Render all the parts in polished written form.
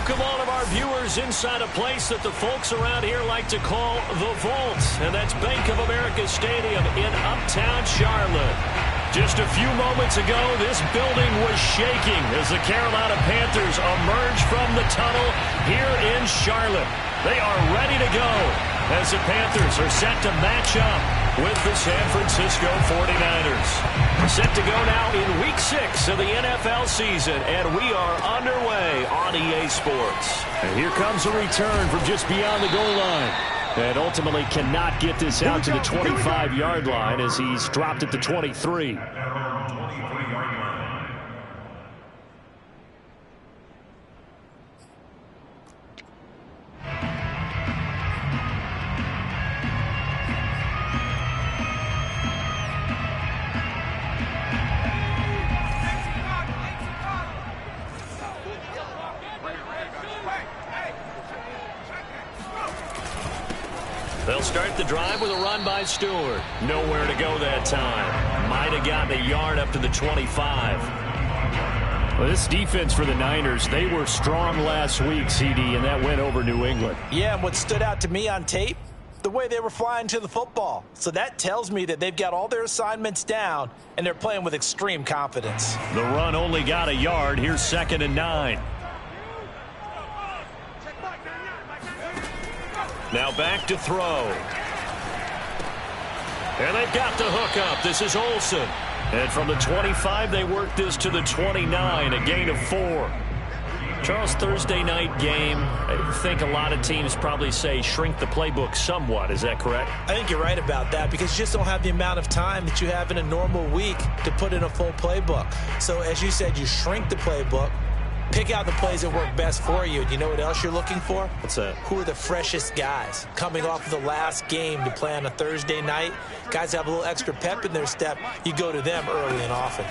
welcome all of our viewers inside a place that the folks around here like to call the Vault, and that's Bank of America Stadium in uptown Charlotte. Just a few moments ago, this building was shaking as the Carolina Panthers emerged from the tunnel here in Charlotte. They are ready to go as the Panthers are set to match up with the San Francisco 49ers. Set to go now in Week 6 of the NFL season, and we are underway on EA Sports. And here comes a return from just beyond the goal line. And ultimately cannot get this out to the 25-yard line as he's dropped at the 23. They'll start the drive with a run by Stewart. Nowhere to go that time. Might have gotten a yard up to the 25. Well, this defense for the Niners, they were strong last week, CD, and that went over New England. Yeah, and what stood out to me on tape, the way they were flying to the football. So that tells me that they've got all their assignments down, and they're playing with extreme confidence. The run only got a yard. Here's 2nd and 9. Now back to throw. And they've got the hook up. This is Olsen. And from the 25, they work this to the 29, a gain of 4. Charles, Thursday night game, I think a lot of teams probably say shrink the playbook somewhat. Is that correct? I think you're right about that because you just don't have the amount of time that you have in a normal week to put in a full playbook. So as you said, you shrink the playbook. Pick out the plays that work best for you. You know what else you're looking for? What's that? Who are the freshest guys? Coming off of the last game to play on a Thursday night, guys have a little extra pep in their step. You go to them early and often.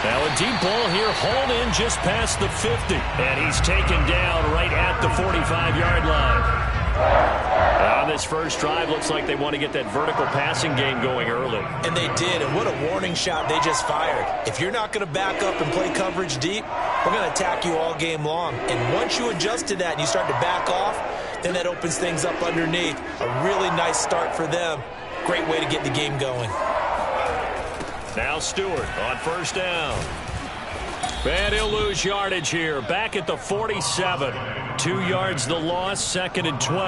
Now a deep ball here, hauled in just past the 50. And he's taken down right at the 45-yard line. On this first drive, looks like they want to get that vertical passing game going early. And they did, and what a warning shot they just fired. If you're not going to back up and play coverage deep, we're going to attack you all game long. And once you adjust to that and you start to back off, then that opens things up underneath. A really nice start for them. Great way to get the game going. Now Stewart on first down. And he'll lose yardage here. Back at the 47. 2 yards the loss, 2nd and 12.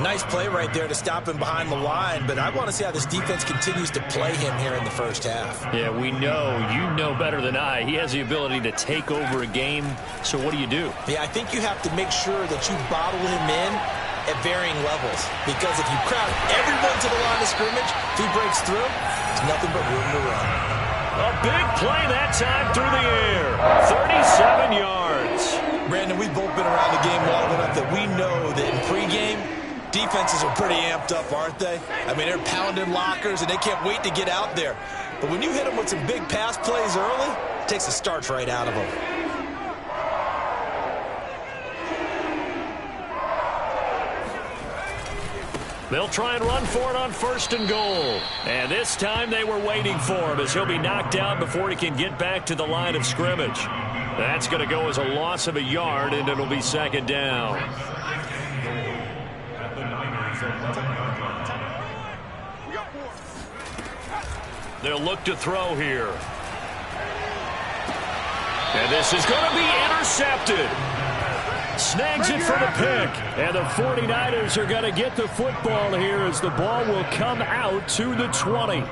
Nice play right there to stop him behind the line, but I want to see how this defense continues to play him here in the first half. Yeah, we know. You know better than I. He has the ability to take over a game, so what do you do? Yeah, I think you have to make sure that you bottle him in at varying levels, because if you crowd everyone to the line of scrimmage, if he breaks through, there's nothing but room to run. A big play that time through the air. 37 yards. Brandon, we've both been around the game long enough that we know that in pregame, defenses are pretty amped up, aren't they? I mean, they're pounding lockers, and they can't wait to get out there. But when you hit them with some big pass plays early, it takes the starch right out of them. They'll try and run for it on 1st and goal. And this time they were waiting for him as he'll be knocked down before he can get back to the line of scrimmage. That's going to go as a loss of a yard, and it'll be 2nd down. They'll look to throw here. And this is going to be intercepted. Snags it for the pick. And the 49ers are going to get the football here as the ball will come out to the 20.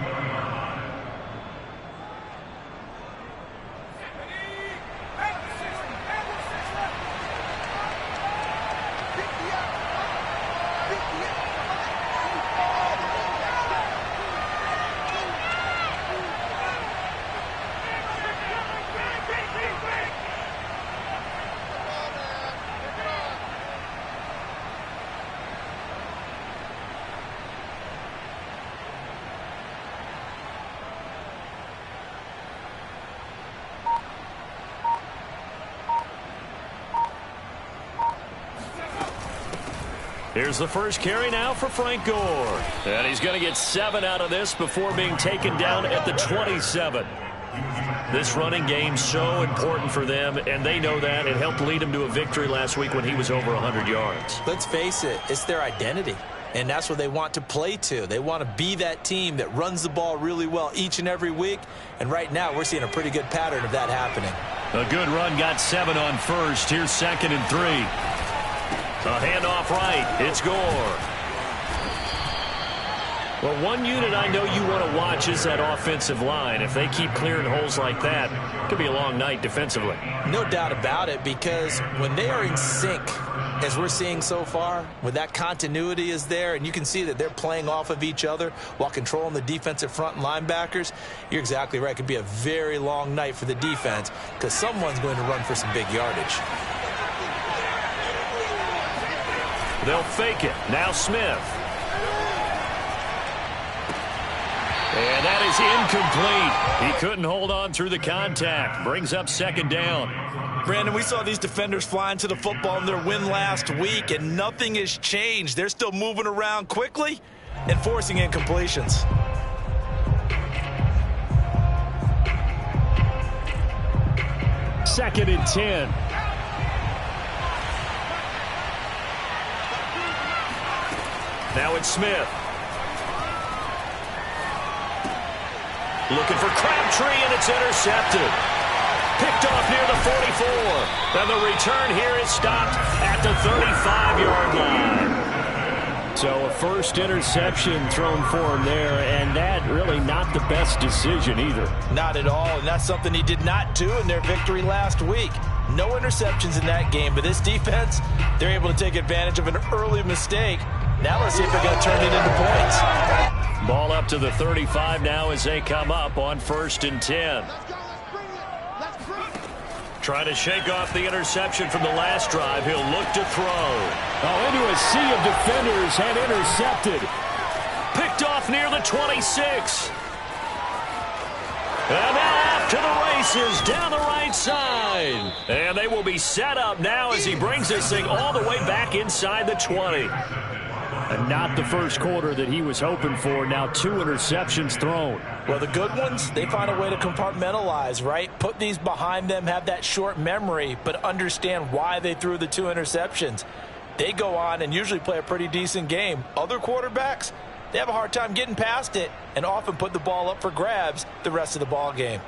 Here's the first carry now for Frank Gore. And he's going to get 7 out of this before being taken down at the 27. This running game's so important for them, and they know that. It helped lead them to a victory last week when he was over 100 yards. Let's face it, it's their identity, and that's what they want to play to. They want to be that team that runs the ball really well each and every week, and right now we're seeing a pretty good pattern of that happening. A good run, got 7 on first. Here's 2nd and 3. A handoff right. It's Gore. Well, one unit I know you want to watch is that offensive line. If they keep clearing holes like that, it could be a long night defensively. No doubt about it, because when they are in sync, as we're seeing so far, when that continuity is there, and you can see that they're playing off of each other while controlling the defensive front and linebackers, you're exactly right. It could be a very long night for the defense because someone's going to run for some big yardage. They'll fake it. Now Smith. And that is incomplete. He couldn't hold on through the contact. Brings up 2nd down. Brandon, we saw these defenders flying to the football in their win last week, and nothing has changed. They're still moving around quickly and forcing incompletions. Second and 10. Now it's Smith. Looking for Crabtree, and it's intercepted. Picked off near the 44. And the return here is stopped at the 35-yard line. So a first interception thrown for him there, and that really not the best decision either. Not at all, and that's something he did not do in their victory last week. No interceptions in that game, but this defense, they're able to take advantage of an early mistake. Now let's see if they're going to turn it into points. Ball up to the 35 now as they come up on 1st and 10. Trying to shake off the interception from the last drive. He'll look to throw. Oh, into a sea of defenders and intercepted. Picked off near the 26. And now off to the races down the right side. And they will be set up now as he brings this thing all the way back inside the 20. And not the first quarter that he was hoping for. Now 2 interceptions thrown. Well, the good ones, they find a way to compartmentalize, right? Put these behind them, have that short memory, but understand why they threw the 2 interceptions. They go on and usually play a pretty decent game. Other quarterbacks, they have a hard time getting past it and often put the ball up for grabs the rest of the ball game.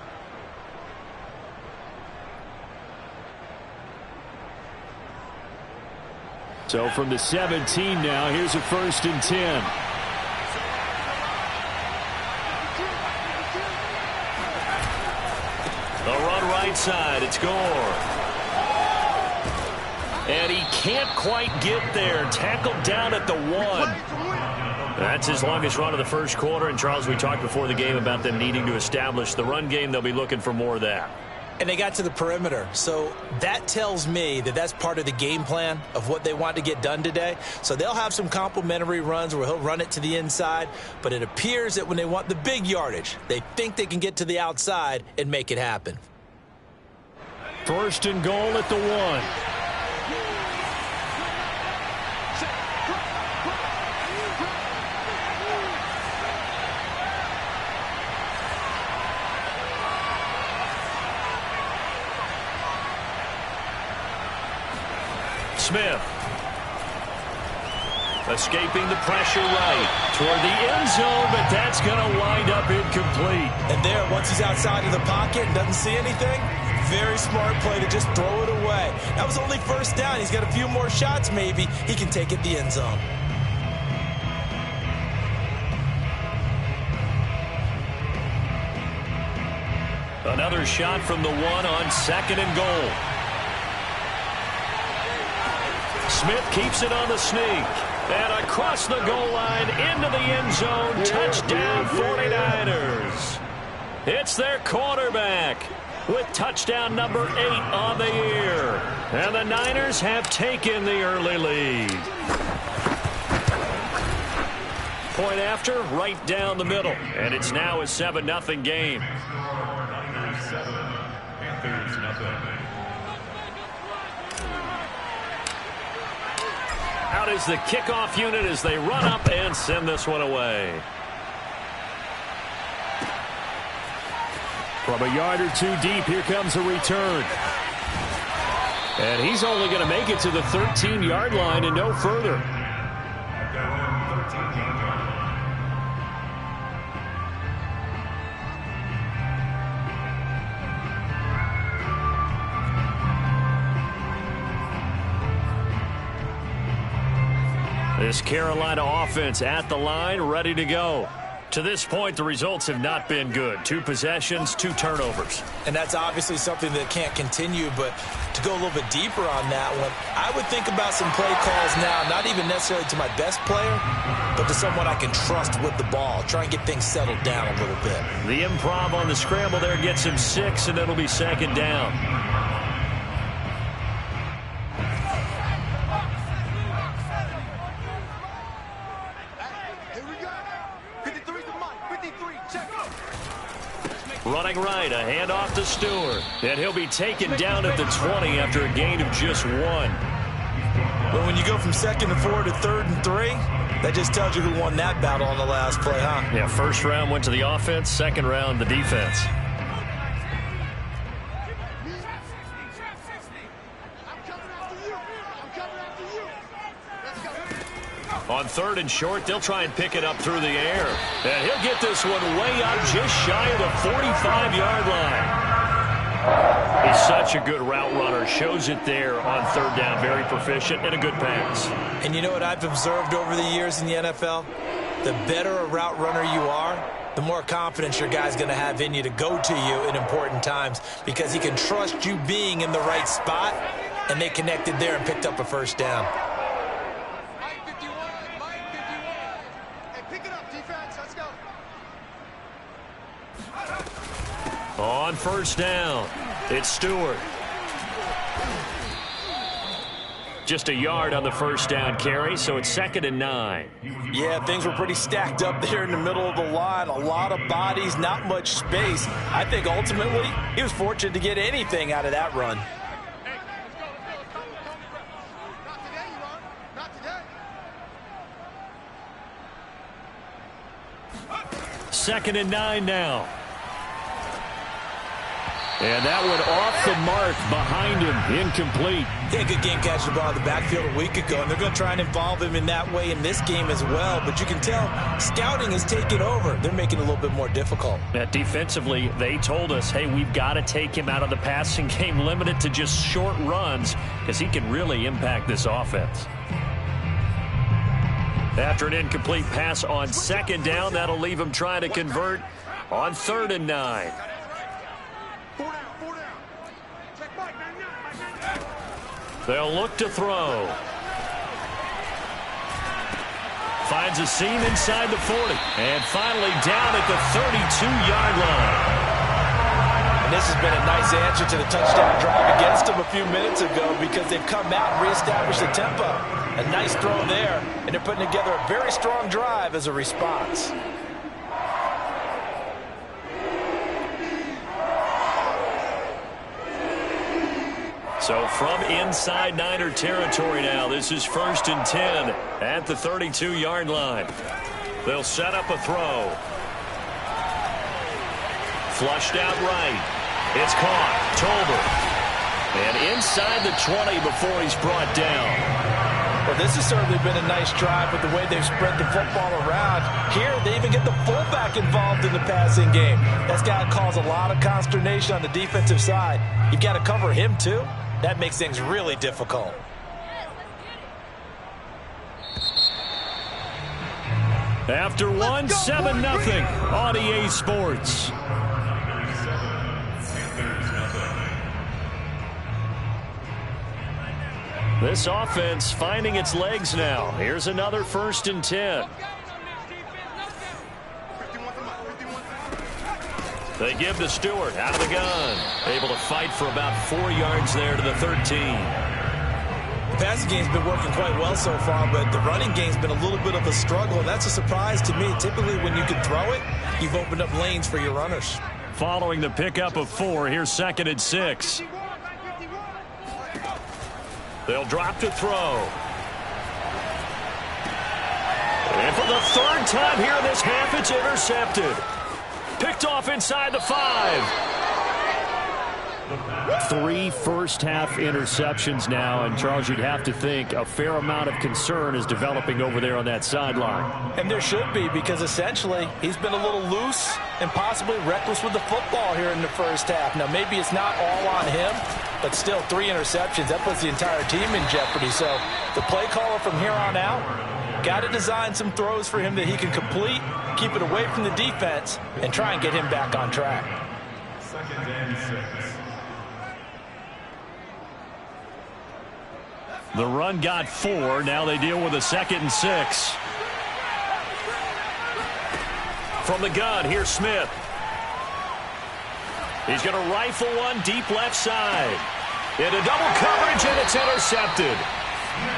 So from the 17 now, here's a 1st and 10. The run right side, it's Gore. And he can't quite get there. Tackled down at the 1. That's his longest run of the first quarter. And, Charles, we talked before the game about them needing to establish the run game. They'll be looking for more of that. And they got to the perimeter. So that tells me that that's part of the game plan of what they want to get done today. So they'll have some complimentary runs where he'll run it to the inside. But it appears that when they want the big yardage, they think they can get to the outside and make it happen. 1st and goal at the 1. Smith. Escaping the pressure right toward the end zone, but that's going to wind up incomplete. And there, once he's outside of the pocket and doesn't see anything, very smart play to just throw it away. That was only 1st down. He's got a few more shots maybe. He can take it the end zone. Another shot from the 1 on 2nd and goal. Smith keeps it on the sneak. And across the goal line into the end zone. Touchdown 49ers. It's their quarterback with touchdown number 8 on the year. And the Niners have taken the early lead. Point after, right down the middle. And it's now a 7-0 game. Niners 7, Panthers nothing. Out is the kickoff unit as they run up and send this one away. From a yard or two deep, here comes a return. And he's only going to make it to the 13-yard line and no further. This Carolina offense at the line, ready to go. To this point, the results have not been good. 2 possessions, 2 turnovers. And that's obviously something that can't continue, but to go a little bit deeper on that one, I would think about some play calls now, not even necessarily to my best player, but to someone I can trust with the ball. Try and get things settled down a little bit. The improv on the scramble there gets him 6, and it'll be 2nd down. Running right, a handoff to Stewart. And he'll be taken down at the 20 after a gain of just 1. But when you go from 2nd and 4 to 3rd and 3, that just tells you who won that battle on the last play, huh? Yeah, first round went to the offense, second round the defense. On 3rd and short, they'll try and pick it up through the air. And he'll get this one way up just shy of the 45-yard line. He's such a good route runner. Shows it there on 3rd down. Very proficient and a good pass. And you know what I've observed over the years in the NFL? The better a route runner you are, the more confidence your guy's going to have in you to go to you in important times because he can trust you being in the right spot, and they connected there and picked up a 1st down. On 1st down, it's Stewart. Just a yard on the 1st down carry, so it's 2nd and 9. Yeah, things were pretty stacked up there in the middle of the line. A lot of bodies, not much space. I think ultimately he was fortunate to get anything out of that run. Second and 9 now. And that one off the mark behind him, incomplete. Yeah, good game catching the ball in the backfield a week ago, and they're going to try and involve him in that way in this game as well. But you can tell scouting is taking over. They're making it a little bit more difficult. Yeah, defensively, they told us, hey, we've got to take him out of the passing game, limited to just short runs, because he can really impact this offense. After an incomplete pass on 2nd down, that'll leave him trying to convert on 3rd and 9. They'll look to throw. Finds a seam inside the 40. And finally down at the 32-yard line. And this has been a nice answer to the touchdown drive against them a few minutes ago because they've come out and reestablished the tempo. A nice throw there, and they're putting together a very strong drive as a response. So from inside Niner territory now, this is 1st and 10 at the 32-yard line. They'll set up a throw. Flushed out right. It's caught. Tolbert. And inside the 20 before he's brought down. Well, this has certainly been a nice drive with the way they've spread the football around. Here, they even get the fullback involved in the passing game. That's got to cause a lot of consternation on the defensive side. You've got to cover him, too. That makes things really difficult. After one, 7-0 on EA Sports. This offense finding its legs now. Here's another 1st and 10. They give to Stewart out of the gun. Able to fight for about 4 yards there to the 13. The passing game's been working quite well so far, but the running game's been a little bit of a struggle, and that's a surprise to me. Typically, when you can throw it, you've opened up lanes for your runners. Following the pickup of 4, here's 2nd and 6. They'll drop to throw. And for the 3rd time here in this half, it's intercepted. Picked off inside the 5. 3 first-half interceptions now, and Charles, you'd have to think a fair amount of concern is developing over there on that sideline. And there should be, because essentially he's been a little loose and possibly reckless with the football here in the first half. Now, maybe it's not all on him, but still 3 interceptions. That puts the entire team in jeopardy. So the play caller from here on out got to design some throws for him that he can complete, keep it away from the defense, and try and get him back on track. 2nd and 6. The run got 4. Now they deal with a 2nd and 6. From the gun, here's Smith. He's going to rifle one deep left side. Into double coverage, and it's intercepted.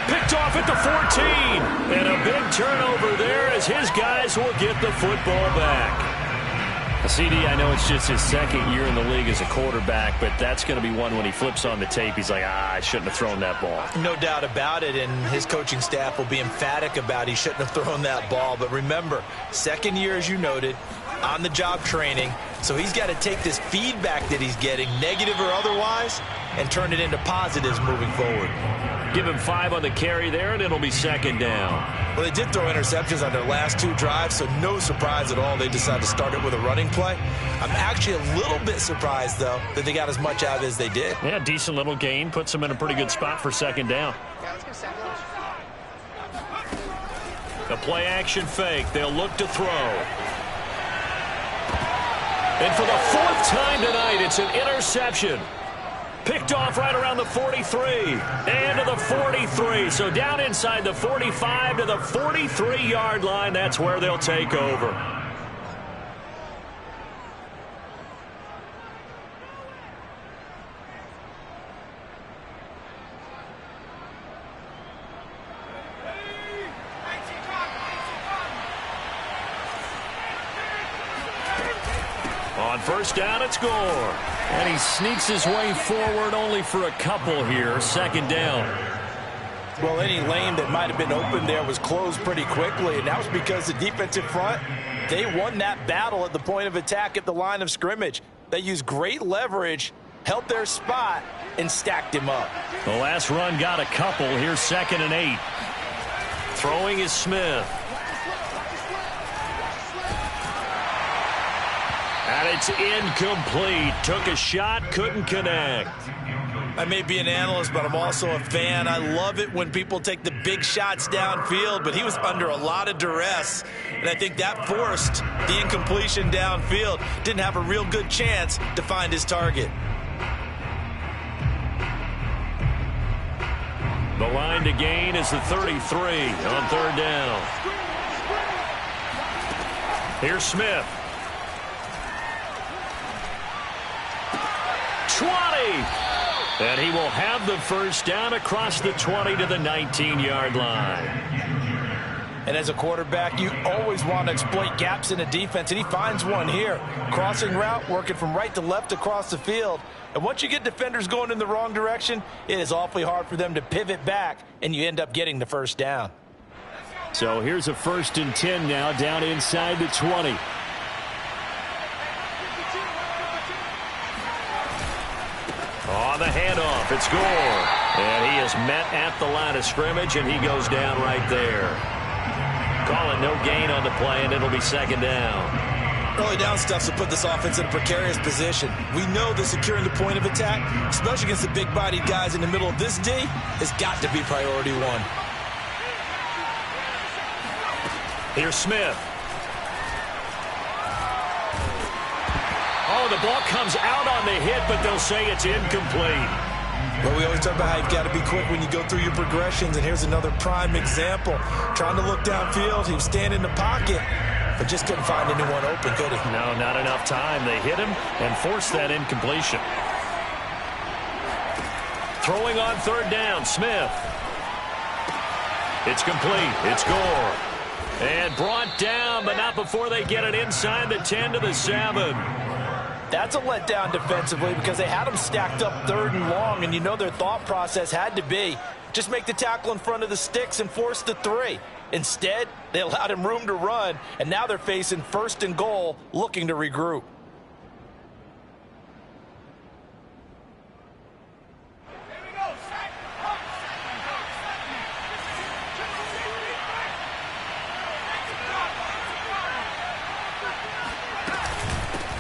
Picked off at the 14. And a big turnover there as his guys will get the football back. CD, I know it's just his 2nd year in the league as a quarterback, but that's going to be one when he flips on the tape. He's like, I shouldn't have thrown that ball. No doubt about it, and his coaching staff will be emphatic about he shouldn't have thrown that ball. But remember, 2nd year, as you noted, on-the-job training. So he's got to take this feedback that he's getting, negative or otherwise, and turn it into positives moving forward. Give him 5 on the carry there, and it'll be 2nd down. Well, they did throw interceptions on their last 2 drives, so no surprise at all they decided to start it with a running play. I'm actually a little bit surprised, though, that they got as much out as they did. Yeah, decent little gain. Puts them in a pretty good spot for 2nd down. The play-action fake. They'll look to throw. And for the 4th time tonight, it's an interception. Picked off right around the 43 and to the 43. So down inside the 45 to the 43-yard line. That's where they'll take over. On 1st down, it's Gore. And he sneaks his way forward only for a couple here. 2nd down. Well, any lane that might have been open there was closed pretty quickly, and that was because the defensive front, they won that battle at the point of attack at the line of scrimmage. They used great leverage, held their spot, and stacked him up. The last run got a couple. Here's 2nd and 8. Throwing is Smith. And it's incomplete. Took a shot, couldn't connect. I may be an analyst, but I'm also a fan. I love it when people take the big shots downfield, but he was under a lot of duress, and I think that forced the incompletion downfield. Didn't have a real good chance to find his target. The line to gain is the 33 on 3rd down. Here's Smith. 20. And he will have the 1st down across the 20 to the 19-yard line. And as a quarterback, you always want to exploit gaps in a defense, and he finds one here. Crossing route, working from right to left across the field. And once you get defenders going in the wrong direction, it is awfully hard for them to pivot back, and you end up getting the 1st down. So here's a 1st and 10 now, down inside the 20. On the handoff, it's Gore. And he is met at the line of scrimmage, and he goes down right there. Call it no gain on the play, and it'll be 2nd down. Early down stuff to put this offense in a precarious position. We know that securing the point of attack, especially against the big-bodied guys in the middle of this D, has got to be priority 1. Here's Smith. Oh, the ball comes out on the hit, but they'll say it's incomplete. Well, we always talk about how you've got to be quick when you go through your progressions, and here's another prime example. Trying to look downfield, he was standing in the pocket, but just couldn't find anyone open, could he? No, not enough time. They hit him and forced that incompletion. Throwing on 3rd down, Smith. It's complete. It's Gore. And brought down, but not before they get it inside the 10 to the 7. That's a letdown defensively because they had them stacked up 3rd and long, and you know their thought process had to be Just make the tackle in front of the sticks and force the 3. Instead, they allowed him room to run, and now they're facing 1st and goal, looking to regroup.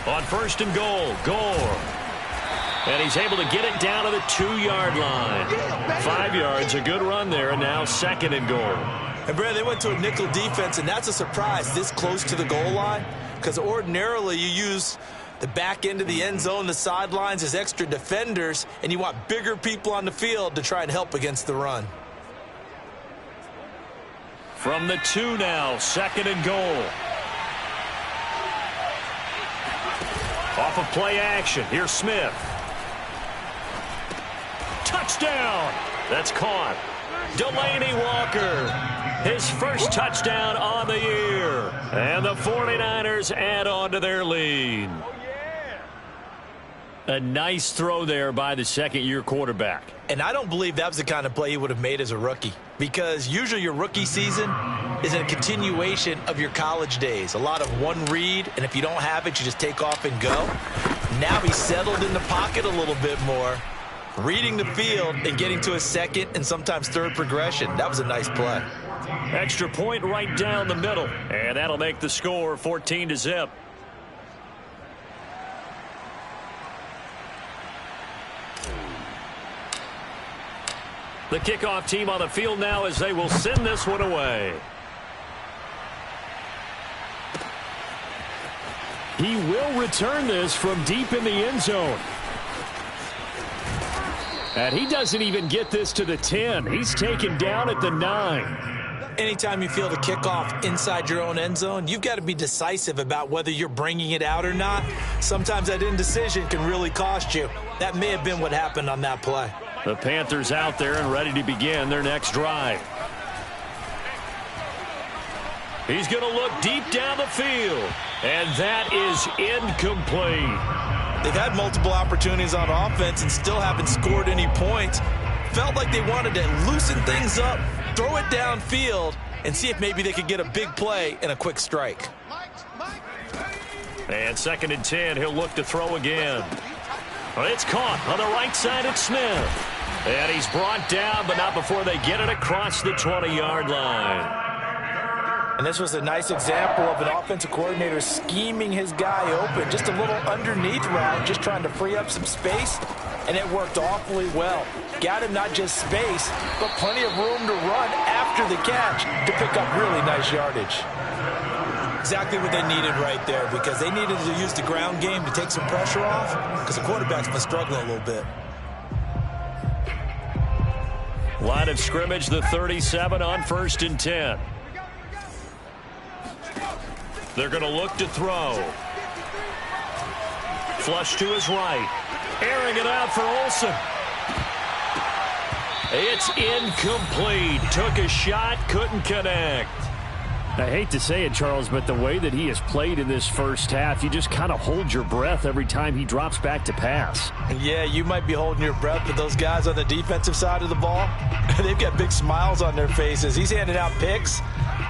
On 1st and goal, Gore. And he's able to get it down to the 2-yard line. 5 yards, a good run there, and now 2nd and goal. And, Brad, they went to a nickel defense, and that's a surprise this close to the goal line, because ordinarily you use the back end of the end zone, the sidelines as extra defenders, and you want bigger people on the field to try and help against the run. From the 2 now, 2nd and goal. Off of play action, here's Smith. Touchdown! That's caught. Delaney Walker, his first touchdown on the year. And the 49ers add on to their lead. A nice throw there by the second-year quarterback. And I don't believe that was the kind of play he would have made as a rookie, because usually your rookie season is a continuation of your college days. A lot of one read, and if you don't have it, you just take off and go. Now he's settled in the pocket a little bit more, reading the field and getting to a second and sometimes third progression. That was a nice play. Extra point right down the middle, and that'll make the score 14-0. The kickoff team on the field now as they will send this one away. He will return this from deep in the end zone. And he doesn't even get this to the 10. He's taken down at the 9. Anytime you feel the kickoff inside your own end zone, you've got to be decisive about whether you're bringing it out or not. Sometimes that indecision can really cost you. That may have been what happened on that play. The Panthers out there and ready to begin their next drive. He's going to look deep down the field, and that is incomplete. They've had multiple opportunities on offense and still haven't scored any points. Felt like they wanted to loosen things up, throw it downfield, and see if maybe they could get a big play and a quick strike. And 2nd and 10, he'll look to throw again. It's caught on the right side at Smith. And he's brought down, but not before they get it across the 20-yard line. And this was a nice example of an offensive coordinator scheming his guy open. Just a little underneath route, just trying to free up some space, and it worked awfully well. Got him not just space, but plenty of room to run after the catch to pick up really nice yardage. Exactly what they needed right there, because they needed to use the ground game to take some pressure off, because the quarterback's been struggling a little bit. Line of scrimmage, the 37 on 1st and 10. They're going to look to throw. Flush to his right. Airing it out for Olsen. It's incomplete. Took a shot, couldn't connect. I hate to say it, Charles, but the way that he has played in this first half, you just kind of hold your breath every time he drops back to pass. Yeah, you might be holding your breath, but those guys on the defensive side of the ball, they've got big smiles on their faces. He's handing out picks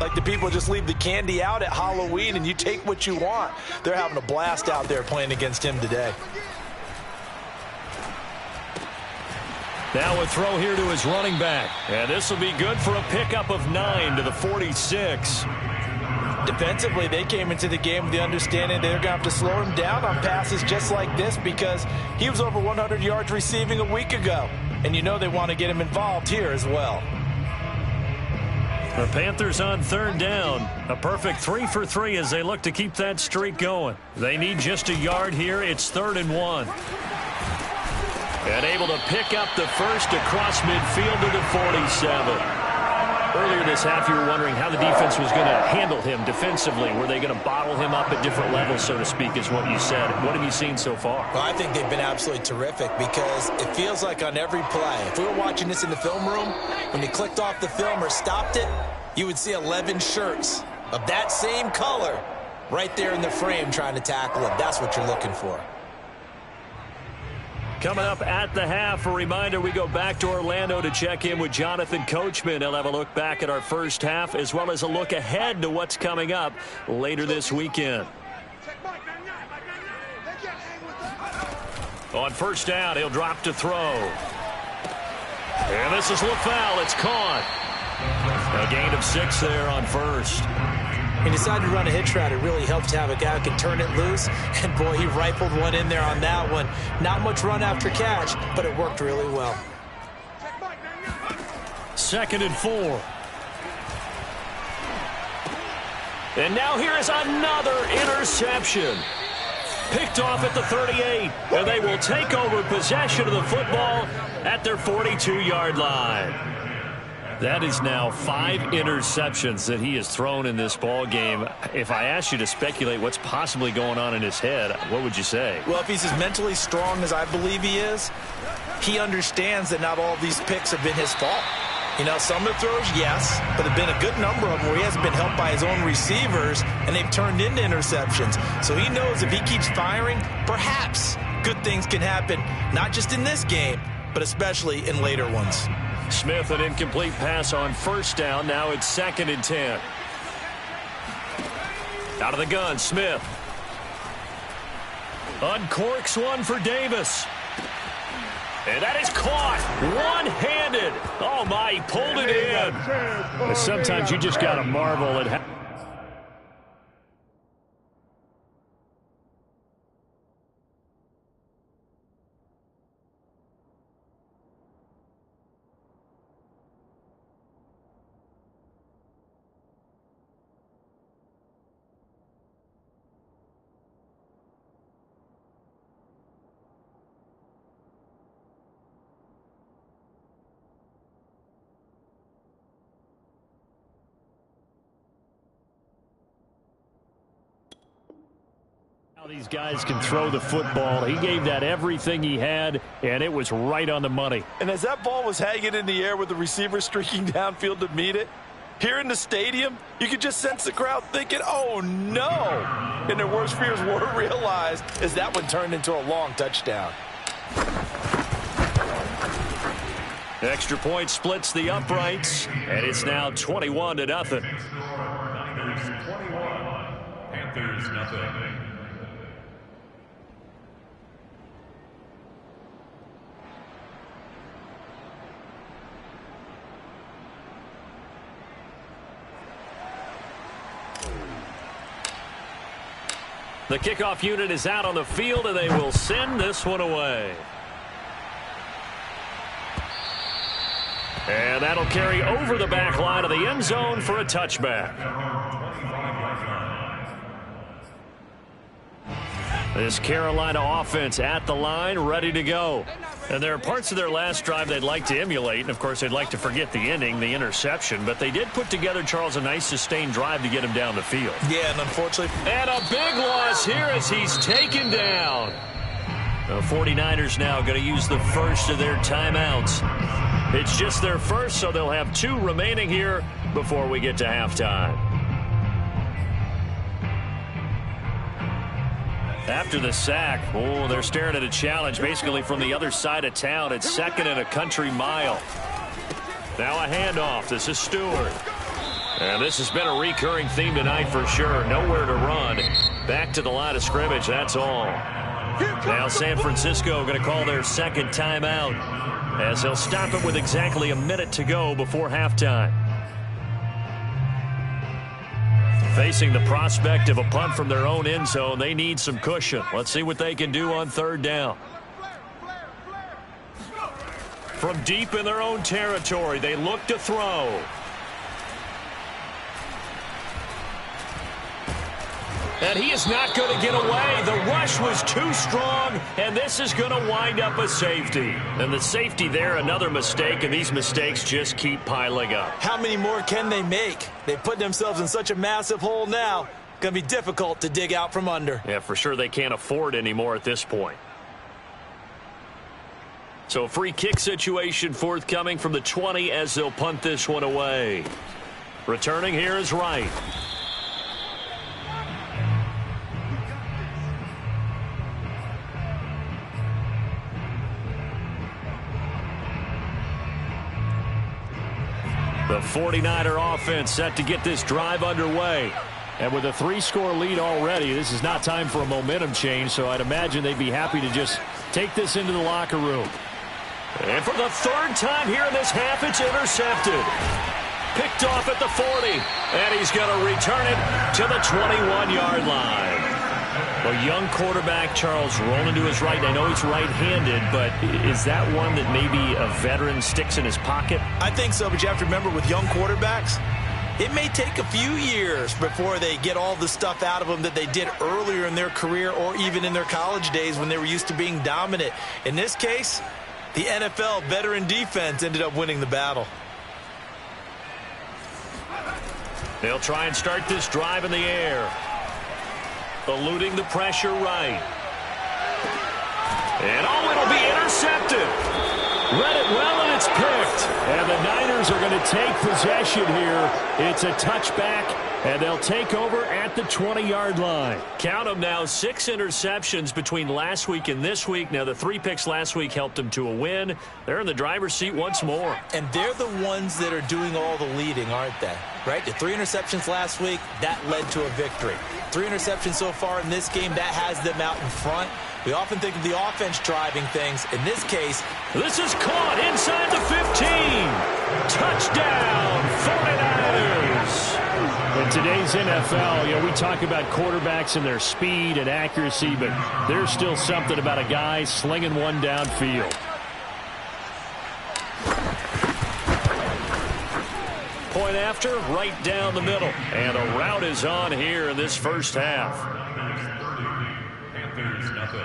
like the people just leave the candy out at Halloween and you take what you want. They're having a blast out there playing against him today. Now a throw here to his running back. And this will be good for a pickup of 9 to the 46. Defensively, they came into the game with the understanding they're going to have to slow him down on passes just like this, because he was over 100 yards receiving a week ago. And you know they want to get him involved here as well. The Panthers on 3rd down. A perfect 3 for 3 as they look to keep that streak going. They need just a yard here. It's 3rd and 1. And able to pick up the first across midfield to the 47. Earlier this half, you were wondering how the defense was going to handle him defensively. Were they going to bottle him up at different levels, so to speak, is what you said. What have you seen so far? Well, I think they've been absolutely terrific, because it feels like on every play, if we were watching this in the film room, when you clicked off the film or stopped it, you would see 11 shirts of that same color right there in the frame trying to tackle him. That's what you're looking for. Coming up at the half, a reminder, we go back to Orlando to check in with Jonathan Coachman. He'll have a look back at our first half as well as a look ahead to what's coming up later this weekend. On first down, he'll drop to throw. And this is LaFell. It's caught. A gain of 6 there on first. He decided to run a hitch route. It really helped to have a guy who can turn it loose. And, boy, he rifled one in there on that one. Not much run after catch, but it worked really well. 2nd and 4. And now here is another interception. Picked off at the 38. And they will take over possession of the football at their 42-yard line. That is now 5 interceptions that he has thrown in this ball game. If I asked you to speculate what's possibly going on in his head, what would you say? Well, if he's as mentally strong as I believe he is, he understands that not all of these picks have been his fault. You know, some of the throws, yes, but there have been a good number of them where he hasn't been helped by his own receivers, and they've turned into interceptions. So he knows if he keeps firing, perhaps good things can happen, not just in this game, but especially in later ones. Smith, an incomplete pass on first down. Now it's 2nd and 10. Out of the gun, Smith. Uncorks one for Davis. And that is caught one-handed. Oh, my, he pulled it in. Sometimes you just got to marvel at how. These guys can throw the football. He gave that everything he had, and it was right on the money. And as that ball was hanging in the air with the receiver streaking downfield to meet it, here in the stadium, you could just sense the crowd thinking, oh, no. And their worst fears were realized as that one turned into a long touchdown. The extra point splits the uprights, and it's now 21-0. Niners 21, Panthers nothing. The kickoff unit is out on the field, and they will send this one away. And that'll carry over the back line of the end zone for a touchback. This Carolina offense at the line, ready to go. And there are parts of their last drive they'd like to emulate. And, of course, they'd like to forget the ending, the interception. But they did put together, Charles, a nice sustained drive to get him down the field. Yeah, and unfortunately. And a big loss here as he's taken down. The 49ers now going to use the first of their timeouts. It's just their first, so they'll have 2 remaining here before we get to halftime. After the sack, they're staring at a challenge basically from the other side of town. It's 2nd and a country mile. Now a handoff. This is Stewart. And this has been a recurring theme tonight for sure. Nowhere to run. Back to the line of scrimmage, that's all. Now San Francisco going to call their second timeout as they'll stop it with exactly a minute to go before halftime. Facing the prospect of a punt from their own end zone, they need some cushion. Let's see what they can do on 3rd down. From deep in their own territory, they look to throw. And he is not going to get away. The rush was too strong, and this is going to wind up a safety. And the safety there, another mistake, and these mistakes just keep piling up. How many more can they make? They put themselves in such a massive hole now. Going to be difficult to dig out from under. Yeah, for sure they can't afford anymore at this point. So free kick situation forthcoming from the 20 as they'll punt this one away. Returning here is Wright. The 49er offense set to get this drive underway. And with a 3-score lead already, this is not time for a momentum change, so I'd imagine they'd be happy to just take this into the locker room. And for the third time here in this half, it's intercepted. Picked off at the 40, and he's going to return it to the 21-yard line. A young quarterback, Charles, rolling to his right. I know he's right-handed, but is that one that maybe a veteran sticks in his pocket? I think so, but you have to remember with young quarterbacks, it may take a few years before they get all the stuff out of them that they did earlier in their career or even in their college days when they were used to being dominant. In this case, the NFL veteran defense ended up winning the battle. They'll try and start this drive in the air. Eluding the pressure right. And it'll be intercepted. Read it well, and it's picked. And the Niners are going to take possession here. It's a touchback, and they'll take over at the 20-yard line. Count them now, 6 interceptions between last week and this week. Now, the 3 picks last week helped them to a win. They're in the driver's seat once more. And they're the ones that are doing all the leading, aren't they? Right? The 3 interceptions last week, that led to a victory. 3 interceptions so far in this game, that has them out in front. We often think of the offense driving things. In this case, this is caught inside the 15. Touchdown, 49ers. In today's NFL, we talk about quarterbacks and their speed and accuracy, but there's still something about a guy slinging one downfield. Point after, right down the middle. And a route is on here in this first half. Panthers nothing.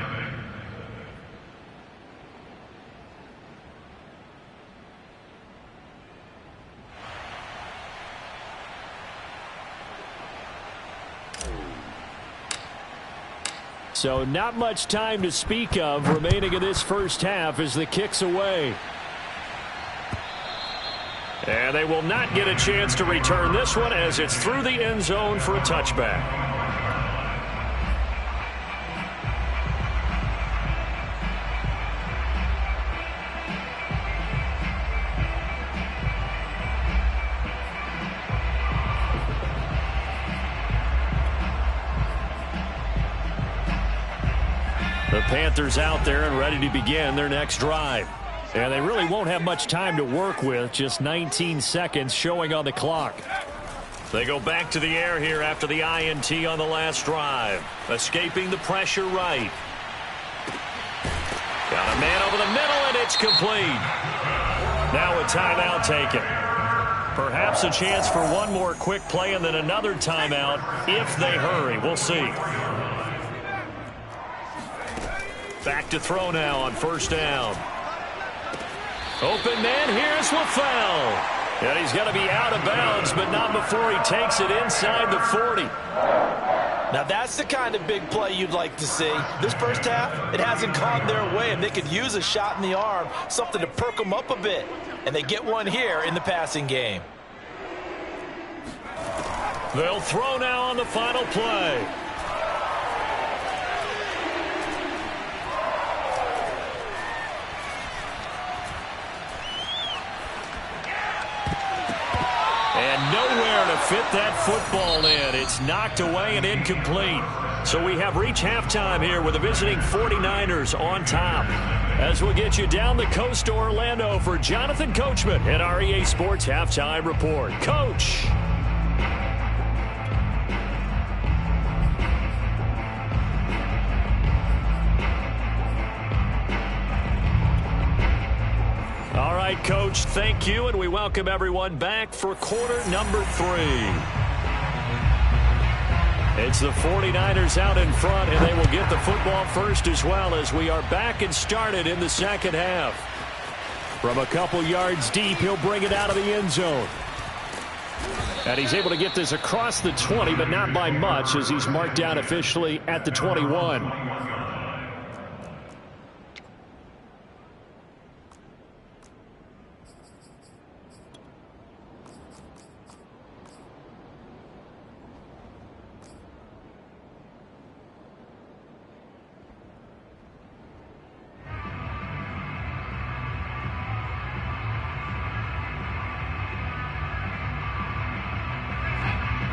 So not much time to speak of remaining in this first half as the kick's away. And they will not get a chance to return this one as it's through the end zone for a touchback. The Panthers out there and ready to begin their next drive. And they really won't have much time to work with, just 19 seconds showing on the clock. They go back to the air here after the INT on the last drive. Escaping the pressure right. Got a man over the middle, and it's complete. Now a timeout taken. Perhaps a chance for one more quick play and then another timeout if they hurry. We'll see. Back to throw now on first down. Open man, here's LaFell. And he's going to be out of bounds, but not before he takes it inside the 40. Now that's the kind of big play you'd like to see. This first half, it hasn't gone their way, and they could use a shot in the arm, something to perk them up a bit. And they get one here in the passing game. They'll throw now on the final play. And nowhere to fit that football in. It's knocked away and incomplete. So we have reached halftime here with the visiting 49ers on top. As we'll get you down the coast to Orlando for Jonathan Coachman at our EA Sports Halftime Report. Coach. All right, Coach, thank you, and we welcome everyone back for quarter number 3. It's the 49ers out in front, and they will get the football first as well as we are back and started in the second half. From a couple yards deep, he'll bring it out of the end zone. And he's able to get this across the 20, but not by much as he's marked down officially at the 21.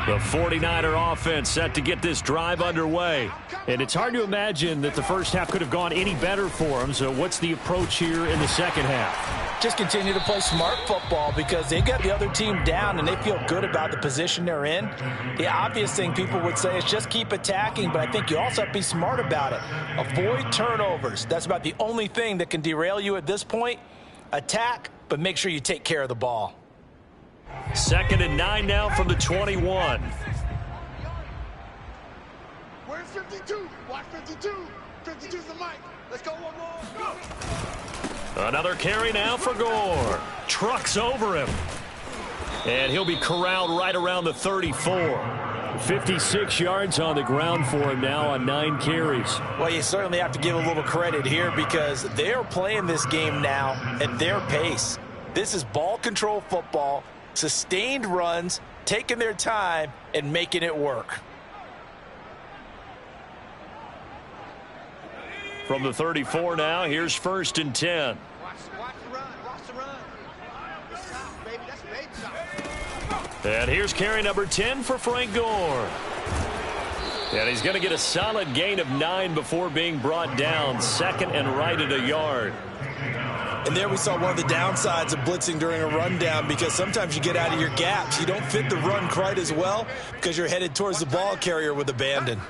The 49er offense set to get this drive underway. And it's hard to imagine that the first half could have gone any better for them. So what's the approach here in the second half? Just continue to play smart football because they got the other team down and they feel good about the position they're in. The obvious thing people would say is just keep attacking, but I think you also have to be smart about it. Avoid turnovers. That's about the only thing that can derail you at this point. Attack, but make sure you take care of the ball. 2nd and 9 now from the 21. Where's 52? Watch 52. 52's the mic. Let's go one more. Go. Another carry now for Gore. Trucks over him. And he'll be corralled right around the 34. 56 yards on the ground for him now on 9 carries. Well, you certainly have to give a little credit here because they're playing this game now at their pace. This is ball control football, sustained runs, taking their time, and making it work. From the 34 now, here's 1st and 10. Watch the run. Watch the run. That's south, baby. That's baby south. And here's carry number 10 for Frank Gore. And he's going to get a solid gain of 9 before being brought down. 2nd and right at a yard. And there we saw one of the downsides of blitzing during a rundown because sometimes you get out of your gaps. You don't fit the run quite as well because you're headed towards the ball carrier with abandon.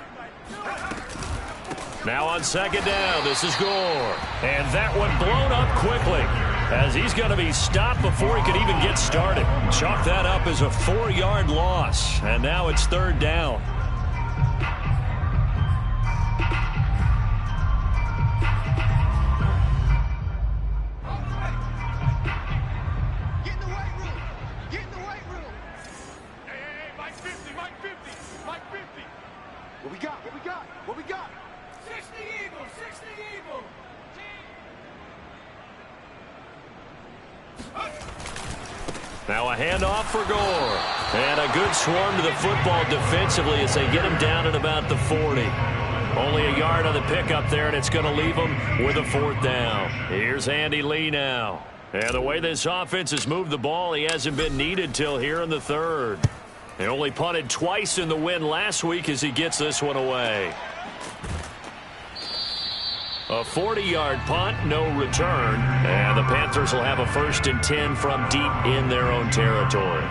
Now on 2nd down, this is Gore. And that one blown up quickly as he's going to be stopped before he could even get started. Chalk that up as a 4-yard loss. And now it's 3rd down. Get in the weight room. Get in the weight room. Hey, Mike 50, Mike 50, Mike 50. What we got? What we got? What we got? 60 Eagles, 60 Eagles. Now a handoff for Gore. And a good swarm to the football defensively as they get him down at about the 40. Only a yard on the pickup there, and it's going to leave him with a 4th down. Here's Andy Lee now. And the way this offense has moved the ball, he hasn't been needed till here in the 3rd. He only punted twice in the win last week as he gets this one away. A 40-yard punt, no return. And the Panthers will have a 1st and 10 from deep in their own territory.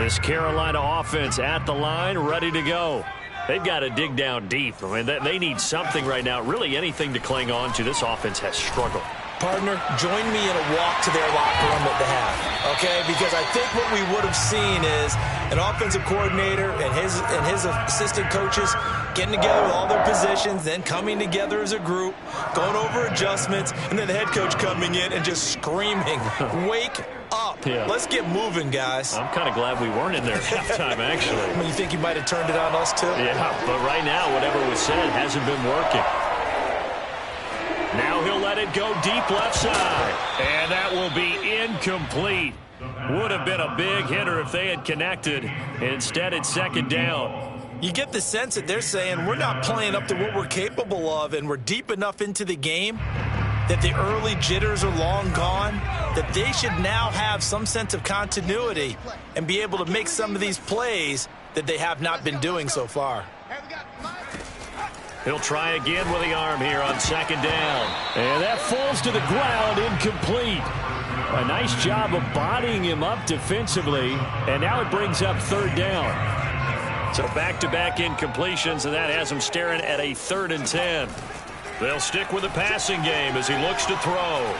This Carolina offense at the line, ready to go. They've got to dig down deep. I mean, they need something right now, really anything to cling on to. This offense has struggled. Partner, join me in a walk to their locker room at the half, okay? Because I think what we would have seen is an offensive coordinator and his assistant coaches getting together with all their positions, then coming together as a group, going over adjustments, and then the head coach coming in and just screaming, wake up. Yeah. Let's get moving, guys. I'm kind of glad we weren't in there at halftime, actually. You think you might have turned it on us, too? Yeah, but right now, whatever was said hasn't been working. Now he'll let it go deep left side. And that will be incomplete. Would have been a big hitter if they had connected. Instead, it's 2nd down. You get the sense that they're saying we're not playing up to what we're capable of, and we're deep enough into the game that the early jitters are long gone, that they should now have some sense of continuity and be able to make some of these plays that they have not been doing so far. He'll try again with the arm here on 2nd down. And that falls to the ground, incomplete. A nice job of bodying him up defensively, and now it brings up 3rd down. So back-to-back incompletions, and that has him staring at a 3rd and 10. They'll stick with the passing game as he looks to throw.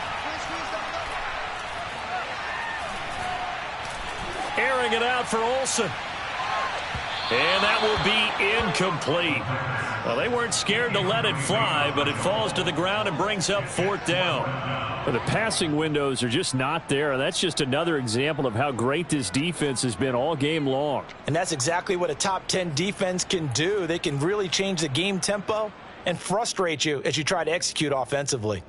Airing it out for Olsen. And that will be incomplete. Well, they weren't scared to let it fly, but it falls to the ground and brings up 4th down. Well, the passing windows are just not there. That's just another example of how great this defense has been all game long. And that's exactly what a top 10 defense can do. They can really change the game tempo and frustrate you as you try to execute offensively.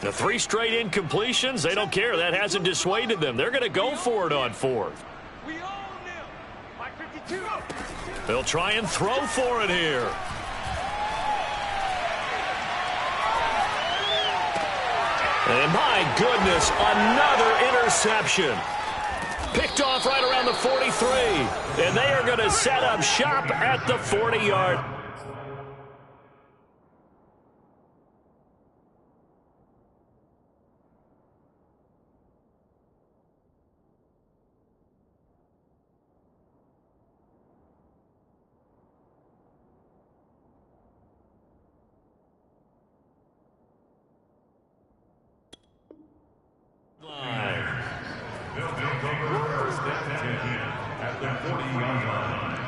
The 3 straight incompletions, they don't care. That hasn't dissuaded them. They're going to go for it on 4th. They'll try and throw for it here. And my goodness, another interception. Picked off right around the 43. And they are going to set up shop at the 40-yard. At the 40-yard line.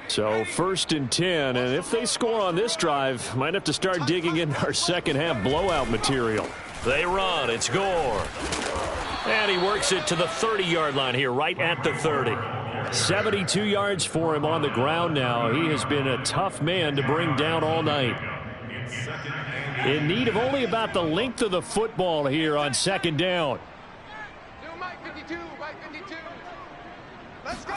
So 1st and 10, and if they score on this drive, might have to start digging in our second half blowout material. They run, it's Gore. And he works it to the 30-yard line here, right at the 30. 72 yards for him on the ground now. He has been a tough man to bring down all night. In need of only about the length of the football here on 2nd down. Mike 52, Mike 52. Let's go.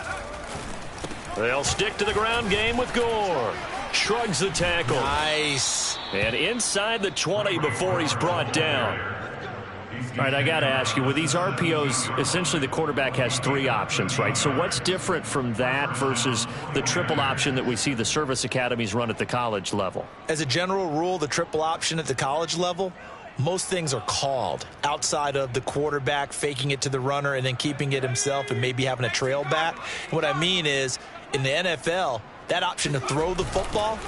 They'll stick to the ground game with Gore. Shrugs the tackle. Nice. And inside the 20 before he's brought down. All right, I got to ask you, with these RPOs, essentially the quarterback has 3 options, right? So what's different from that versus the triple option that we see the service academies run at the college level? As a general rule, the triple option at the college level, most things are called outside of the quarterback faking it to the runner and then keeping it himself and maybe having a trail back. And what I mean is, in the NFL, that option to throw the football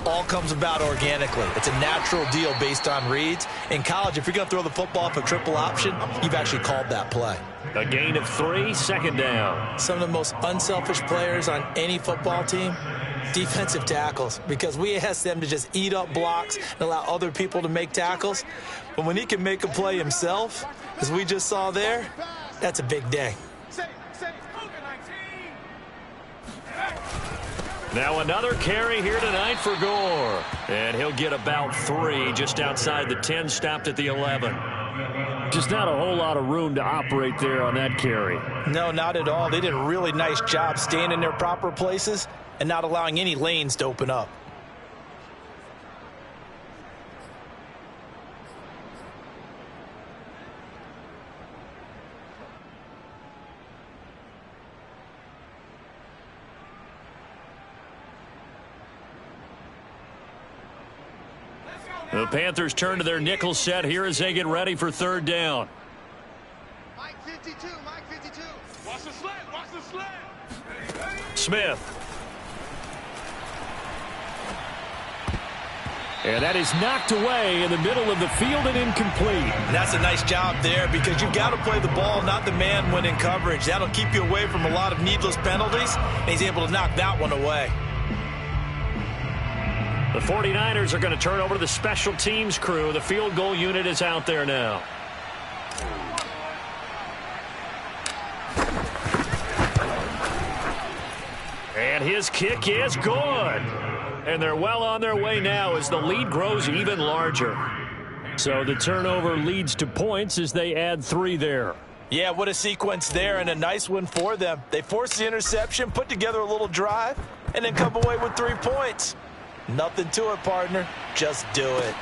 all comes about organically. It's a natural deal based on reads. In college, if you're going to throw the football off a triple option, you've actually called that play. A gain of 3, 2nd down. Some of the most unselfish players on any football team, defensive tackles, because we ask them to just eat up blocks and allow other people to make tackles. But when he can make a play himself, as we just saw there, that's a big day. Now another carry here tonight for Gore. And he'll get about 3 just outside the 10, stopped at the 11. Just not a whole lot of room to operate there on that carry. No, not at all. They did a really nice job staying in their proper places and not allowing any lanes to open up. The Panthers turn to their nickel set here as they get ready for 3rd down. Mike 52, Mike 52. Watch the slant, watch the slant. Smith. And that is knocked away in the middle of the field and incomplete. That's a nice job there because you've got to play the ball, not the man when in coverage. That'll keep you away from a lot of needless penalties, and he's able to knock that one away. The 49ers are going to turn over to the special teams crew. The field goal unit is out there now. And his kick is good. And they're well on their way now as the lead grows even larger. So the turnover leads to points as they add 3 there. Yeah, what a sequence there, and a nice one for them. They force the interception, put together a little drive, and then come away with 3 points. Nothing to it, partner. Just do it.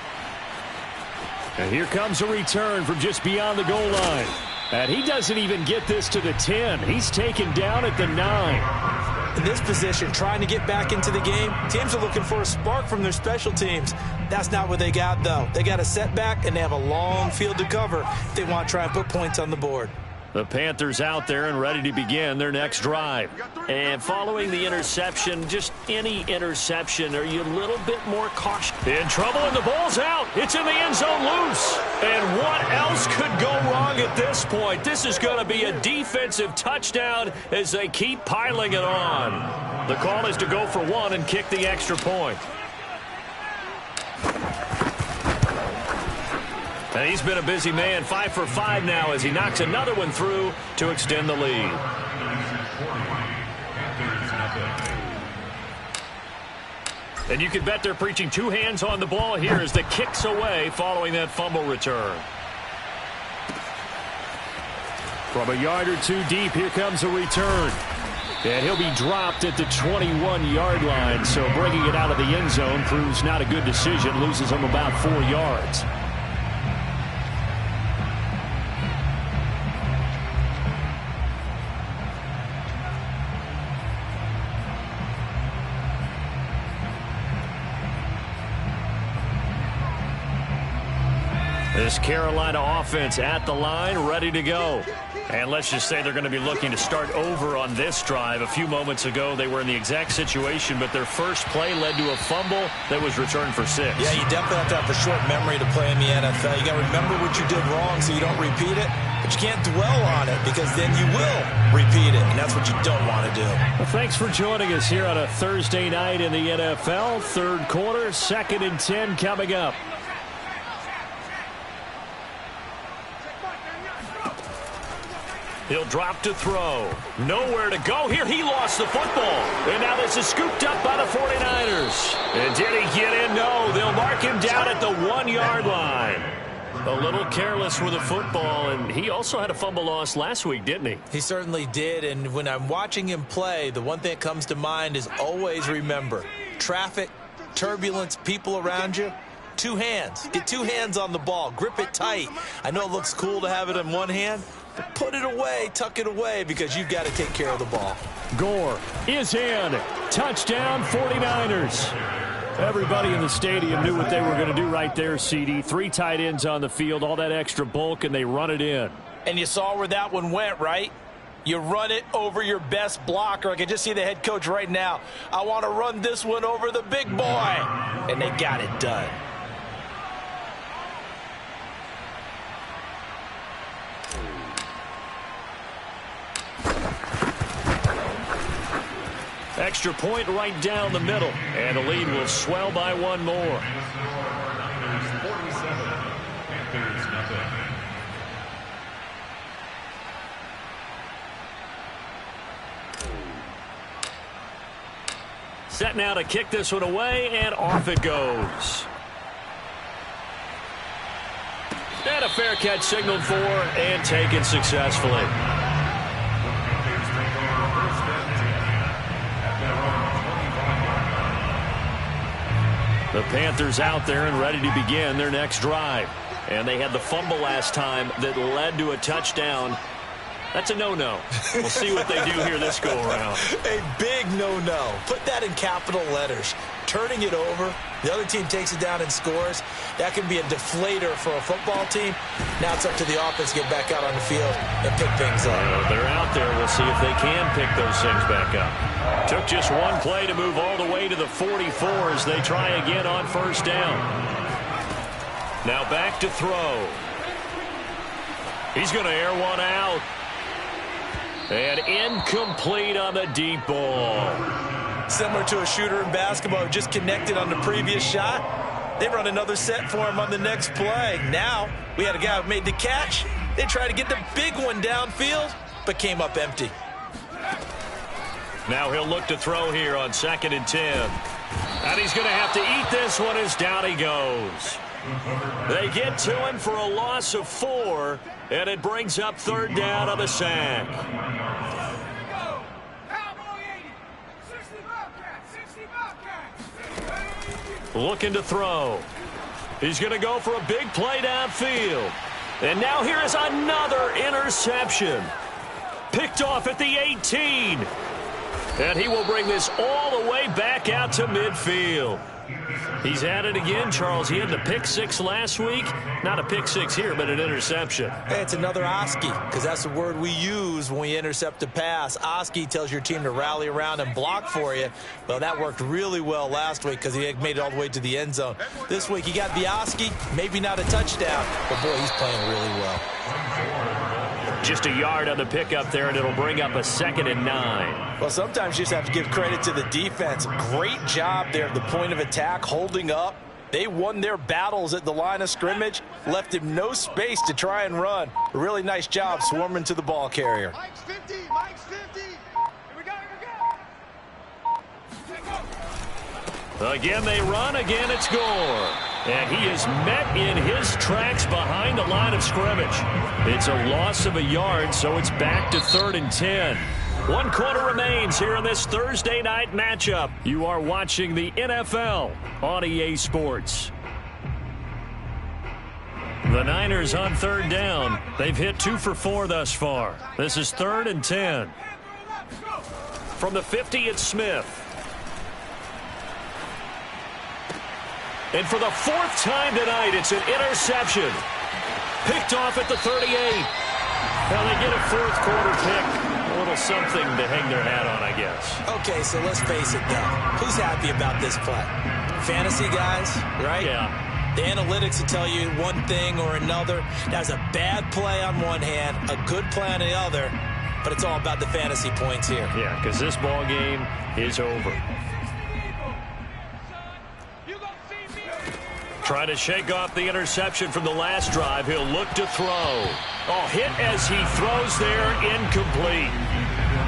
And here comes a return from just beyond the goal line. And he doesn't even get this to the 10. He's taken down at the 9. In this position, trying to get back into the game, teams are looking for a spark from their special teams. That's not what they got, though. They got a setback, and they have a long field to cover if they want to try and put points on the board. The Panthers out there and ready to begin their next drive. And following the interception, just any interception, are you a little bit more cautious? In trouble, and the ball's out. It's in the end zone loose. And what else could go wrong at this point? This is going to be a defensive touchdown as they keep piling it on. The call is to go for 1 and kick the extra point. And he's been a busy man, 5 for 5 now as he knocks another one through to extend the lead. And you can bet they're preaching 2 hands on the ball here as the kick's away following that fumble return. From a yard or 2 deep, here comes a return. And he'll be dropped at the 21-yard line. So bringing it out of the end zone proves not a good decision. Loses him about 4 yards. This Carolina offense at the line, ready to go. And let's just say they're going to be looking to start over on this drive. A few moments ago, they were in the exact situation, but their first play led to a fumble that was returned for 6. Yeah, you definitely have to have a short memory to play in the NFL. You got to remember what you did wrong so you don't repeat it, but you can't dwell on it because then you will repeat it, and that's what you don't want to do. Well, thanks for joining us here on a Thursday night in the NFL. Third quarter, 2nd and 10 coming up. He'll drop to throw. Nowhere to go here. He lost the football. And now this is scooped up by the 49ers. And did he get in? No. They'll mark him down at the 1-yard line. A little careless with the football, and he also had a fumble loss last week, didn't he? He certainly did, and when I'm watching him play, the one thing that comes to mind is always remember, traffic, turbulence, people around you, 2 hands. Get 2 hands on the ball. Grip it tight. I know it looks cool to have it in one hand, but put it away, tuck it away, because you've got to take care of the ball. Gore is in. Touchdown, 49ers. Everybody in the stadium knew what they were going to do right there, CD. 3 tight ends on the field, all that extra bulk, and they run it in. And you saw where that one went, right? You run it over your best blocker. I can just see the head coach right now. I want to run this one over the big boy. And they got it done. Extra point right down the middle. And the lead will swell by 1 more. 47, Panthers nothing. Set now to kick this one away, and off it goes. And a fair catch signaled for and taken successfully. The Panthers out there and ready to begin their next drive. And they had the fumble last time that led to a touchdown. That's a no-no. We'll see what they do here this go-around. A big no-no. Put that in capital letters. Turning it over, the other team takes it down and scores. That can be a deflator for a football team. Now it's up to the offense to get back out on the field and pick things up. They're out there. We'll see if they can pick those things back up. Took just one play to move all the way to the 44 as they try again on first down. Now back to throw. He's going to air one out. And incomplete on the deep ball. Similar to a shooter in basketball, just connected on the previous shot. They run another set for him on the next play. Now, we had a guy who made the catch. They tried to get the big one downfield, but came up empty. Now he'll look to throw here on 2nd and 10. And he's going to have to eat this one as down he goes. They get to him for a loss of 4, and it brings up 3rd down on the sack. Looking to throw. He's going to go for a big play downfield. And now here is another interception. Picked off at the 18. And he will bring this all the way back out to midfield. He's at it again, Charles. He had the pick 6 last week. Not a pick 6 here, but an interception. Hey, it's another Oski, because that's the word we use when we intercept a pass. Oski tells your team to rally around and block for you. Well, that worked really well last week because he made it all the way to the end zone. This week, he got the Oski, maybe not a touchdown, but boy, he's playing really well. Just a yard on the pickup there, and it'll bring up a 2nd and 9. Well, sometimes you just have to give credit to the defense. Great job there at the point of attack, holding up. They won their battles at the line of scrimmage, left him no space to try and run. A really nice job swarming to the ball carrier. Mike's 50, Mike's 50. Here we go, Again, they run. Again, it's Gore. And he is met in his tracks behind the line of scrimmage. It's a loss of a yard, so it's back to 3rd and 10. 1 quarter remains here in this Thursday night matchup. You are watching the NFL on EA Sports. The Niners on 3rd down. They've hit 2 for 4 thus far. This is 3rd and 10. From the 50, it's Smith. And for the 4th time tonight, it's an interception. Picked off at the 38. Well, they get a 4th quarter pick. A little something to hang their hat on, I guess. Okay, so let's face it, though. Who's happy about this play? Fantasy guys, right? Yeah. The analytics will tell you one thing or another. That's a bad play on one hand, a good play on the other, but it's all about the fantasy points here. Yeah, because this ball game is over. Trying to shake off the interception from the last drive. He'll look to throw. Oh, hit as he throws there, incomplete.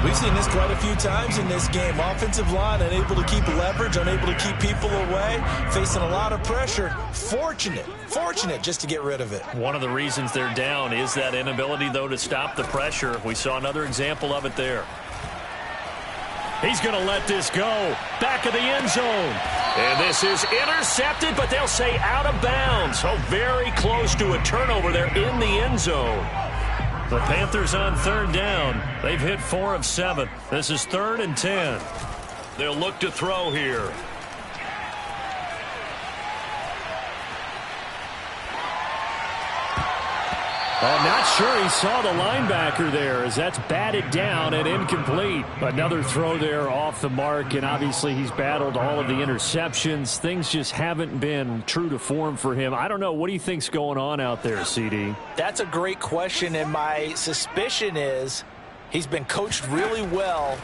We've seen this quite a few times in this game. Offensive line unable to keep leverage, unable to keep people away, facing a lot of pressure. Fortunate just to get rid of it. One of the reasons they're down is that inability, though, to stop the pressure. We saw another example of it there. He's going to let this go. Back of the end zone. And this is intercepted, but they'll say out of bounds. So very close to a turnover there in the end zone. The Panthers on 3rd down. They've hit 4 of 7. This is 3rd and 10. They'll look to throw here. I'm not sure he saw the linebacker there as that's batted down and incomplete. Another throw there off the mark, and obviously he's battled all of the interceptions. Things just haven't been true to form for him. I don't know. What do you think's going on out there, CD? That's a great question, and my suspicion is he's been coached really well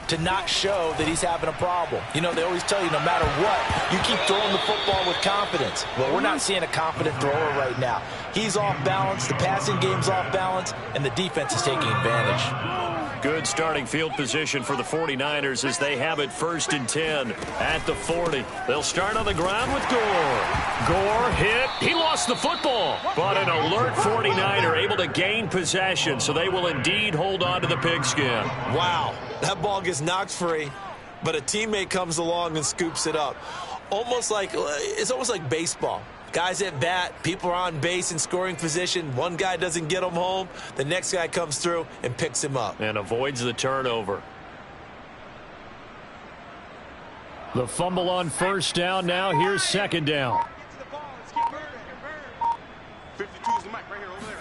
to not show that he's having a problem. You know, they always tell you no matter what, you keep throwing the football with confidence. Well, we're not seeing a confident thrower right now. He's off balance, the passing game's off balance, and the defense is taking advantage. Good starting field position for the 49ers as they have it 1st and 10 at the 40. They'll start on the ground with Gore. Gore hit. He lost the football, but an alert 49er able to gain possession, so they will indeed hold on to the pigskin. Wow, that ball gets knocked free, but a teammate comes along and scoops it up. It's almost like baseball. Guys at bat, people are on base in scoring position. One guy doesn't get him home. The next guy comes through and picks him up. And avoids the turnover. The fumble on 1st down now. Here's 2nd down. 52's the mic right here over there.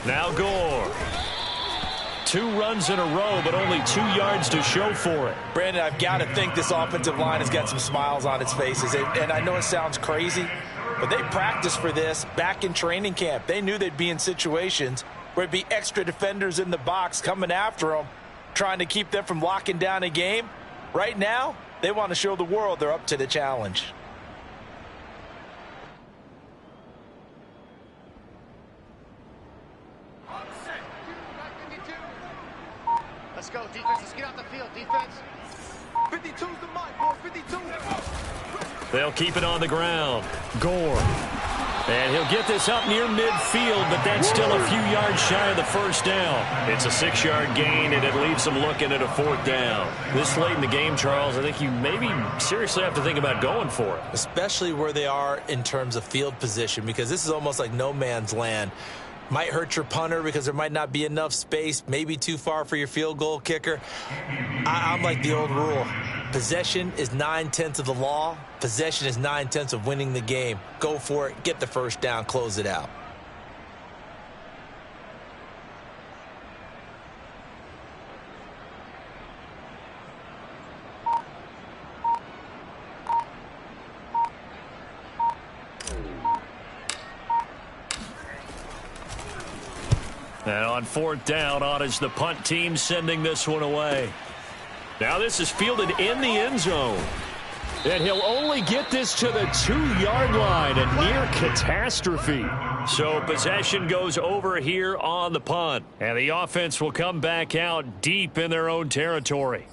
Now Gore. 2 runs in a row, but only 2 yards to show for it. Brandon, I've got to think this offensive line has got some smiles on its faces. And I know it sounds crazy, but they practiced for this back in training camp. They knew they'd be in situations where it'd be extra defenders in the box coming after them, trying to keep them from locking down a game. Right now, they want to show the world they're up to the challenge. Let's go, defense. Let's get out the field, defense. 52's the mic, boy. 52. They'll keep it on the ground. Gore. And he'll get this up near midfield, but that's still a few yards shy of the 1st down. It's a 6-yard gain, and it leaves them looking at a 4th down. This late in the game, Charles, I think you maybe seriously have to think about going for it. Especially where they are in terms of field position, because this is almost like no man's land. Might hurt your punter because there might not be enough space, maybe too far for your field goal kicker. I'm like the old rule. Possession is 9/10 of the law. Possession is 9/10 of winning the game. Go for it, get the 1st down, close it out. And on 4th down, on is the punt team sending this one away. Now this is fielded in the end zone. And he'll only get this to the 2-yard line, a near catastrophe. So possession goes over here on the punt. And the offense will come back out deep in their own territory.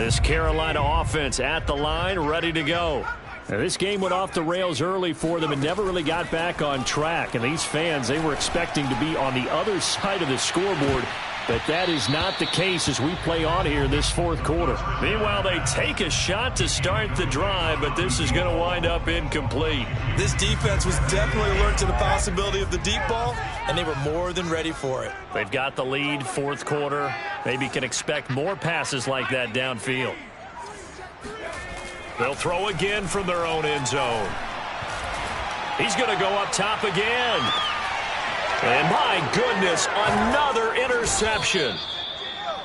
This Carolina offense at the line, ready to go. Now, this game went off the rails early for them and never really got back on track. And these fans, they were expecting to be on the other side of the scoreboard. But that is not the case as we play on here this fourth quarter. Meanwhile, they take a shot to start the drive, but this is going to wind up incomplete. This defense was definitely alert to the possibility of the deep ball, and they were more than ready for it. They've got the lead, fourth quarter. Maybe can expect more passes like that downfield. They'll throw again from their own end zone. He's going to go up top again. And my goodness, another interception.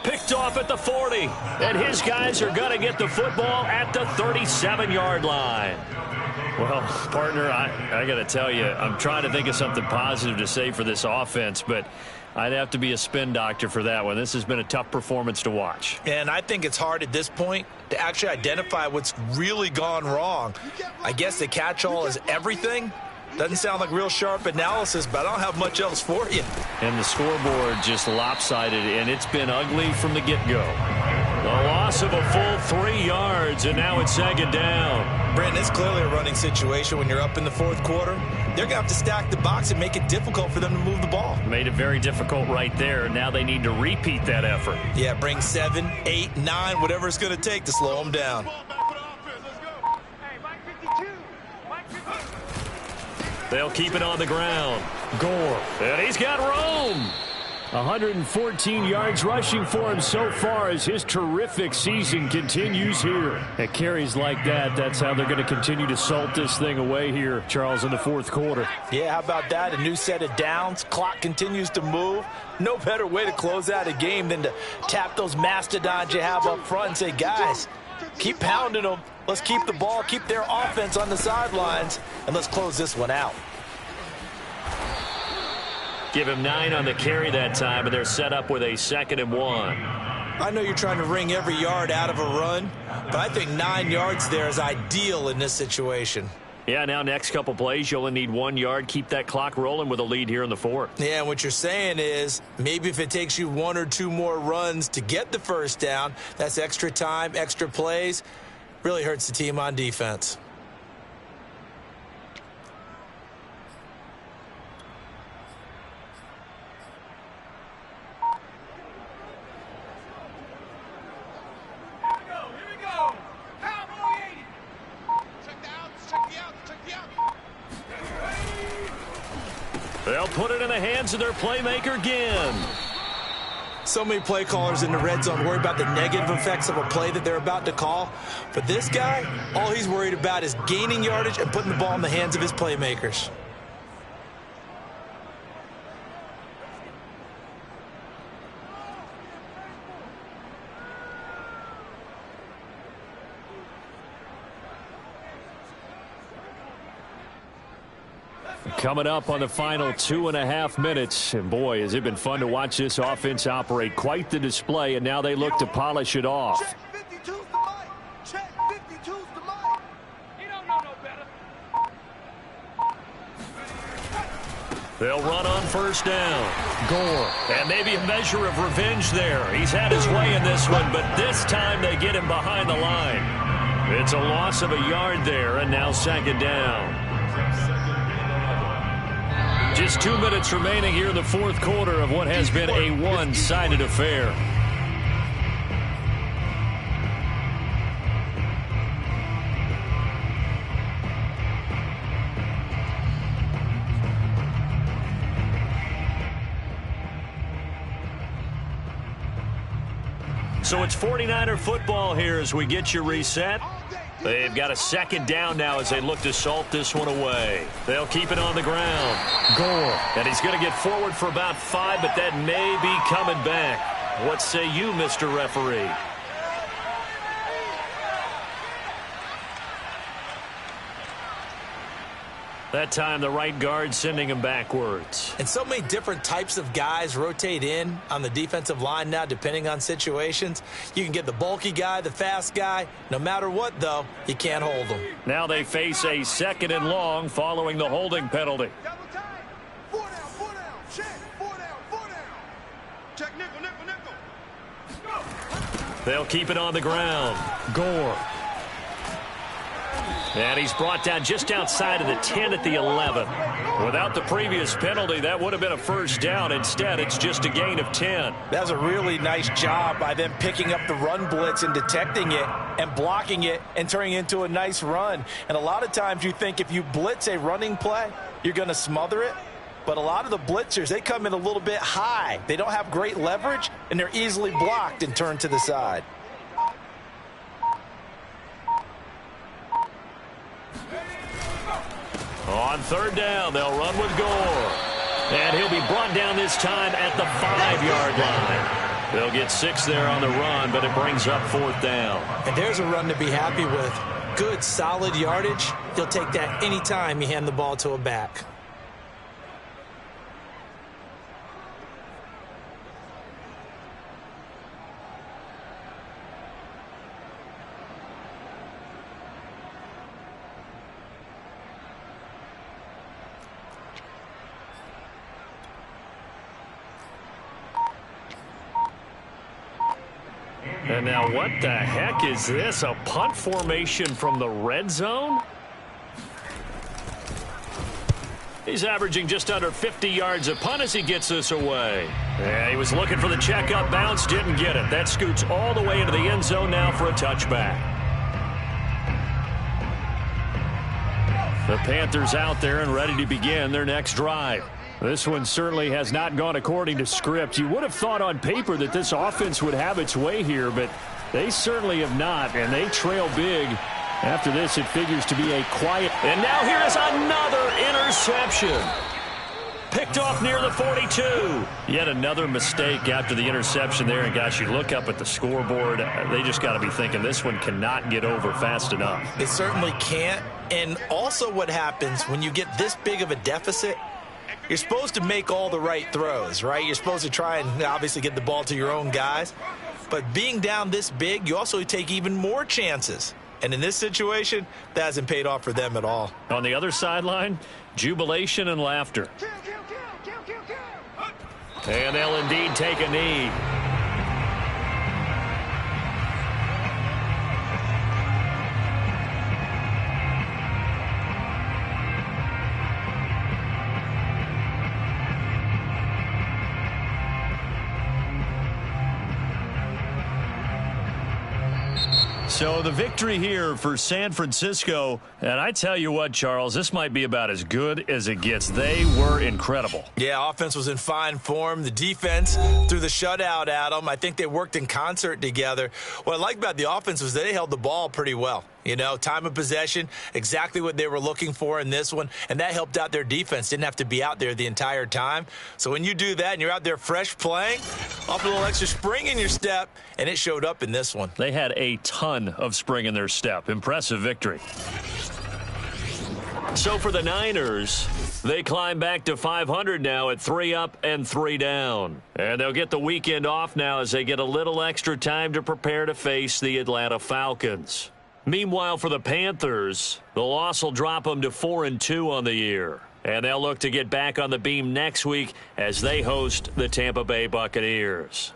Picked off at the 40. And his guys are going to get the football at the 37-yard line. Well, partner, I got to tell you, I'm trying to think of something positive to say for this offense, but I'd have to be a spin doctor for that one. This has been a tough performance to watch. And I think it's hard at this point to actually identify what's really gone wrong. I guess the catch-all is everything. Doesn't sound like real sharp analysis, but I don't have much else for you. And the scoreboard just lopsided, and it's been ugly from the get-go. A loss of a full 3 yards, and now it's second down. Brandon, it's clearly a running situation when you're up in the fourth quarter. They're going to have to stack the box and make it difficult for them to move the ball. Made it very difficult right there. Now they need to repeat that effort. Yeah, bring 7, 8, 9, whatever it's going to take to slow them down. They'll keep it on the ground. Gore. And he's got Rome. 114 yards rushing for him so far as his terrific season continues here. At carries like that, that's how they're going to continue to salt this thing away here, Charles, in the fourth quarter. Yeah, how about that? A new set of downs. Clock continues to move. No better way to close out a game than to tap those mastodons you have up front and say, guys, keep pounding them. Let's keep the ball, keep their offense on the sidelines, and let's close this one out. Give him 9 on the carry that time, and they're set up with a 2nd and 1. I know you're trying to wring every yard out of a run, but I think 9 yards there is ideal in this situation. Yeah, now next couple plays, you only need 1 yard. Keep that clock rolling with a lead here in the fourth. Yeah, and what you're saying is maybe if it takes you 1 or 2 more runs to get the first down, that's extra time, extra plays. Really hurts the team on defense. They'll put it in the hands of their playmaker again. So many play callers in the red zone worry about the negative effects of a play that they're about to call. But this guy, all he's worried about is gaining yardage and putting the ball in the hands of his playmakers. Coming up on the final 2.5 minutes. And boy, has it been fun to watch this offense operate. Quite the display, and now they look to polish it off. Check 52's the mic. Check 52's the mic. You don't know no better. They'll run on first down. Gore. And maybe a measure of revenge there. He's had his way in this one, but this time they get him behind the line. It's a loss of a yard there, and now second down. Just 2 minutes remaining here in the fourth quarter of what has been a one-sided affair. So it's 49er football here as we get you reset. They've got a second down now as they look to salt this one away. They'll keep it on the ground. Gore. And he's going to get forward for about 5, but that may be coming back. What say you, Mr. Referee? That time, the right guard sending him backwards. And so many different types of guys rotate in on the defensive line now, depending on situations. You can get the bulky guy, the fast guy. No matter what, though, you can't hold them. Now they face a 2nd and long following the holding penalty. Double time. 4 down, 4 down. Check. 4 down, 4 down. Check nickel, nickel, nickel. Go. They'll keep it on the ground. Gore. And he's brought down just outside of the 10 at the 11. Without the previous penalty, that would have been a first down. Instead, it's just a gain of 10. That was a really nice job by them picking up the run blitz and detecting it and blocking it and turning it into a nice run. And a lot of times you think if you blitz a running play, you're going to smother it. But a lot of the blitzers, they come in a little bit high. They don't have great leverage, and they're easily blocked and turned to the side. On third down, they'll run with Gore. And he'll be brought down this time at the 5-yard line. They'll get 6 there on the run, but it brings up fourth down. And there's a run to be happy with. Good, solid yardage. He'll take that anytime you hand the ball to a back. And now what the heck is this? A punt formation from the red zone? He's averaging just under 50 yards a punt as he gets this away. Yeah, he was looking for the checkup bounce, didn't get it. That scoots all the way into the end zone now for a touchback. The Panthers out there and ready to begin their next drive. This one certainly has not gone according to script. You would have thought on paper that this offense would have its way here, but they certainly have not, and they trail big. After this, it figures to be a quiet. And now here is another interception. Picked off near the 42. Yet another mistake after the interception there. And, gosh, you look up at the scoreboard, they just got to be thinking this one cannot get over fast enough. It certainly can't. And also what happens when you get this big of a deficit, you're supposed to make all the right throws, right? You're supposed to try and obviously get the ball to your own guys. But being down this big, you also take even more chances. And in this situation, that hasn't paid off for them at all. On the other sideline, jubilation and laughter. And they'll indeed take a knee. So the victory here for San Francisco, and I tell you what, Charles, this might be about as good as it gets. They were incredible. Yeah, offense was in fine form. The defense threw the shutout at them. I think they worked in concert together. What I like about the offense was they held the ball pretty well. You know, time of possession, exactly what they were looking for in this one, and that helped out their defense. Didn't have to be out there the entire time. So when you do that and you're out there fresh playing, off a little extra spring in your step, and it showed up in this one. They had a ton of spring in their step. Impressive victory. So for the Niners, they climb back to 500 now at 3 up and 3 down. And they'll get the weekend off now as they get a little extra time to prepare to face the Atlanta Falcons. Meanwhile, for the Panthers, the loss will drop them to 4-2 on the year. And they'll look to get back on the beam next week as they host the Tampa Bay Buccaneers.